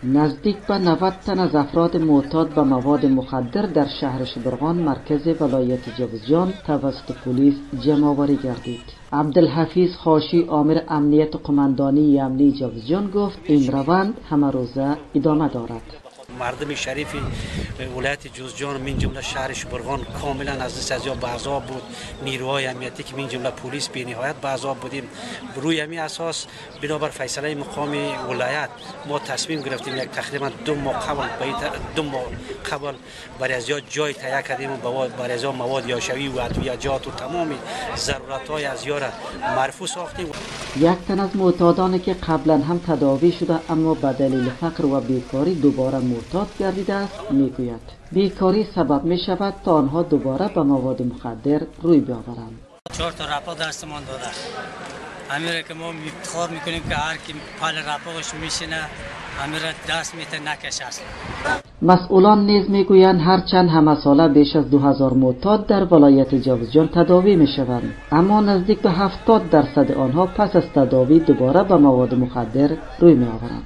نزدیک به 90 تن از افراد معتاد به مواد مخدر در شهر شبرغان مرکز ولایت جوزجان توسط پلیس جمع آوری گردید. عبدالحفیظ خاشی آمر امنیت قماندانی امنی جوزجان گفت این روند همه روزه ادامه دارد. مردم شریف ولایت جوزجان من جمله شهر شبرغان کاملا از دست از به عذاب بود. نیروهای امنیتی که من جمله پلیس به نهایت به عذاب بودیم. روی همین اساس بنابر فیصله مقام ولایت ما تصمیم گرفتیم یک تقریبا 2 ماه قبل برای از جای تهیه کردیم و برای از مواد یاشوی و ادویه‌جات و تمام ضرورت‌های از یاره مرفوع ساختیم. یک تن از معتادانی که قبلا هم تداوی شده اما به دلیل فقر و بیکاری دوباره معتاد گردیده است میگوید بیکاری سبب می شود تا آنها دوباره به مواد مخدر روی بیاورند. 4 تا رپا دستمان داده. امیره که ما افتخار میکنیم که هر کی پال رپاش میشینه امیره دست میته نکشه اصلا. مسئولان نیز میگویند هرچند همه ساله بیش از 2000 معتاد در ولایت جوزجان تداوی میشوند اما نزدیک به 70% آنها پس از تداوی دوباره به مواد مخدر روی میآورند.